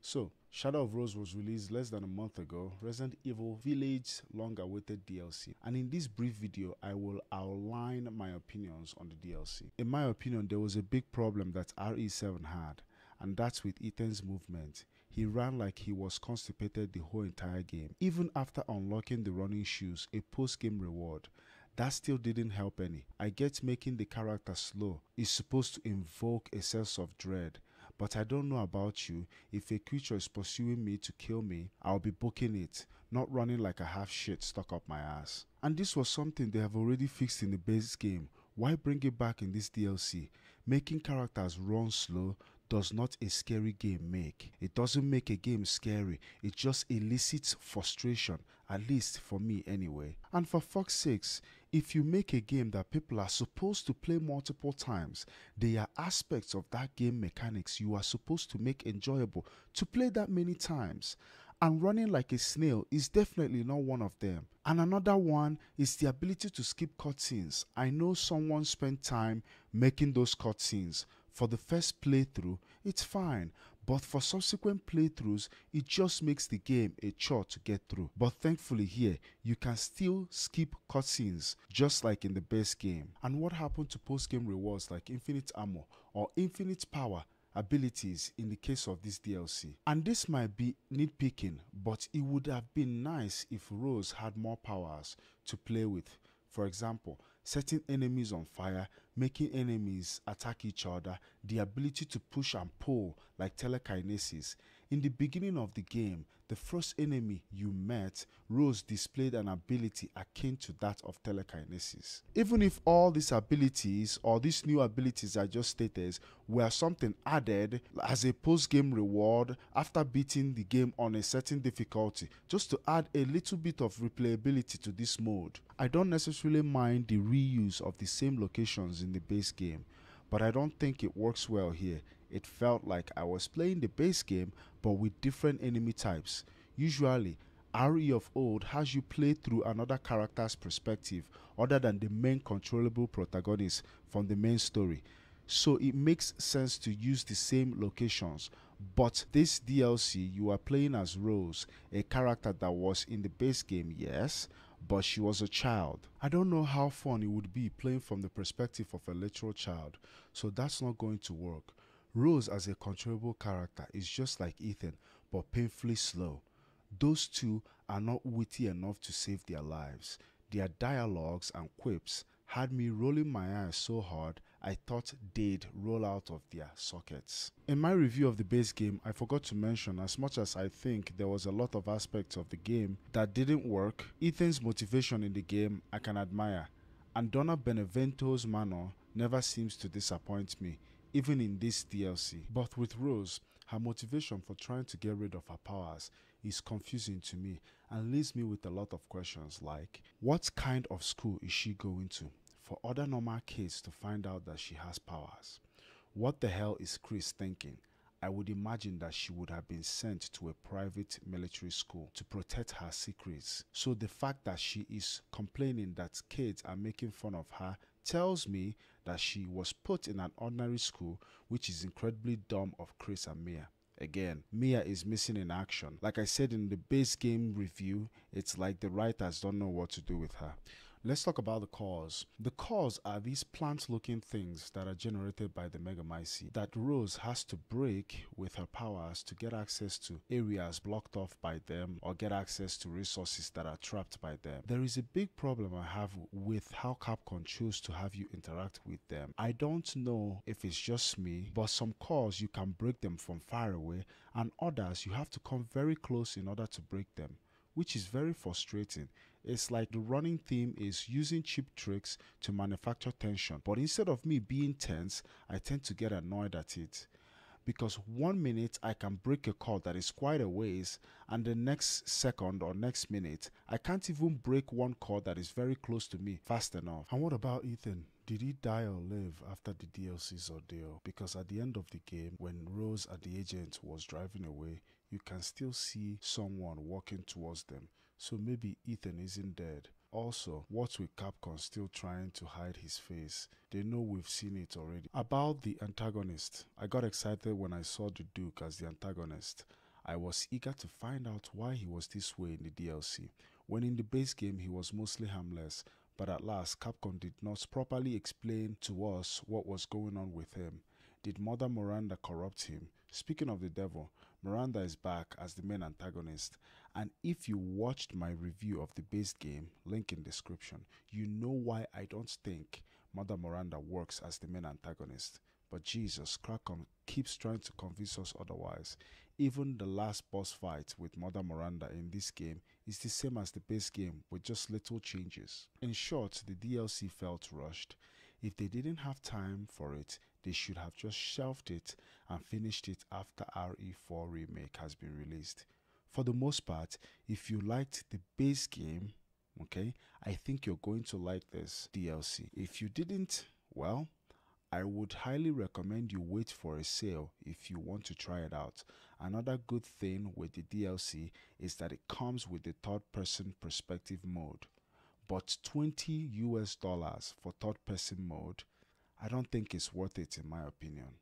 So, Shadow of Rose was released less than a month ago, Resident Evil Village's long-awaited DLC. And in this brief video, I will outline my opinions on the DLC. In my opinion, there was a big problem that RE7 had, and that's with Ethan's movement. He ran like he was constipated the whole entire game. Even after unlocking the running shoes, a post-game reward, that still didn't help any. I get making the character slow is supposed to invoke a sense of dread, but I don't know about you, if a creature is pursuing me to kill me, I'll be booking it, not running like I have shit stuck up my ass. And this was something they have already fixed in the base game. Why bring it back in this DLC? Making characters run slow does not a scary game make. It doesn't make a game scary, it just elicits frustration, at least for me anyway. And for fuck's sakes, if you make a game that people are supposed to play multiple times, there are aspects of that game mechanics you are supposed to make enjoyable to play that many times. And running like a snail is definitely not one of them. And another one is the ability to skip cutscenes. I know someone spent time making those cutscenes. For the first playthrough, it's fine, but for subsequent playthroughs, it just makes the game a chore to get through. But thankfully here, you can still skip cutscenes, just like in the base game. And what happened to post-game rewards like infinite ammo or infinite power abilities in the case of this DLC? And this might be nitpicking, but it would have been nice if Rose had more powers to play with. For example, setting enemies on fire, making enemies attack each other, the ability to push and pull like telekinesis. In the beginning of the game, the first enemy you met, Rose displayed an ability akin to that of telekinesis. Even if all these abilities or these new abilities I just stated were something added as a post-game reward after beating the game on a certain difficulty, just to add a little bit of replayability to this mode, I don't necessarily mind the reuse of the same locations in the base game, but I don't think it works well here. It felt like I was playing the base game but with different enemy types. Usually, RE of old has you play through another character's perspective other than the main controllable protagonist from the main story. So it makes sense to use the same locations. But this DLC, you are playing as Rose, a character that was in the base game, yes, but she was a child. I don't know how fun it would be playing from the perspective of a literal child, so that's not going to work. Rose as a controllable character is just like Ethan, but painfully slow. Those two are not witty enough to save their lives. Their dialogues and quips had me rolling my eyes so hard I thought they'd roll out of their sockets. In my review of the base game, I forgot to mention, as much as I think there was a lot of aspects of the game that didn't work, Ethan's motivation in the game I can admire, and Donna Benevento's manner never seems to disappoint me, even in this DLC. But with Rose, her motivation for trying to get rid of her powers is confusing to me and leaves me with a lot of questions like, what kind of school is she going to for other normal kids to find out that she has powers? What the hell is Chris thinking? I would imagine that she would have been sent to a private military school to protect her secrets. So the fact that she is complaining that kids are making fun of her tells me that she was put in an ordinary school, which is incredibly dumb of Chris and Mia. Again, Mia is missing in action. Like I said in the base game review, it's like the writers don't know what to do with her. Let's talk about the cores. The cores are these plant-looking things that are generated by the Megamycete that Rose has to break with her powers to get access to areas blocked off by them or get access to resources that are trapped by them. There is a big problem I have with how Capcom chose to have you interact with them. I don't know if it's just me, but some cores you can break them from far away, and others you have to come very close in order to break them, which is very frustrating. It's like the running theme is using cheap tricks to manufacture tension, but instead of me being tense, I tend to get annoyed at it. Because 1 minute I can break a cord that is quite a ways, and the next second or next minute I can't even break one cord that is very close to me fast enough. And what about Ethan? Did he die or live after the DLC's ordeal? Because at the end of the game, when Rose and the agent was driving away, you can still see someone walking towards them. So maybe Ethan isn't dead. Also, what's with Capcom still trying to hide his face? They know we've seen it already. About the antagonist, I got excited when I saw the Duke as the antagonist. I was eager to find out why he was this way in the DLC, when in the base game he was mostly harmless, but at last Capcom did not properly explain to us what was going on with him. Did Mother Miranda corrupt him? Speaking of the devil, Miranda is back as the main antagonist, and if you watched my review of the base game, link in description, you know why I don't think Mother Miranda works as the main antagonist. But Jesus, Capcom keeps trying to convince us otherwise. Even the last boss fight with Mother Miranda in this game is the same as the base game with just little changes. In short, the DLC felt rushed. If they didn't have time for it, they should have just shelved it and finished it after RE4 Remake has been released. For the most part, if you liked the base game, okay, I think you're going to like this DLC. If you didn't, well, I would highly recommend you wait for a sale if you want to try it out. Another good thing with the DLC is that it comes with the third person perspective mode. But $20 US for third person mode, I don't think it's worth it in my opinion.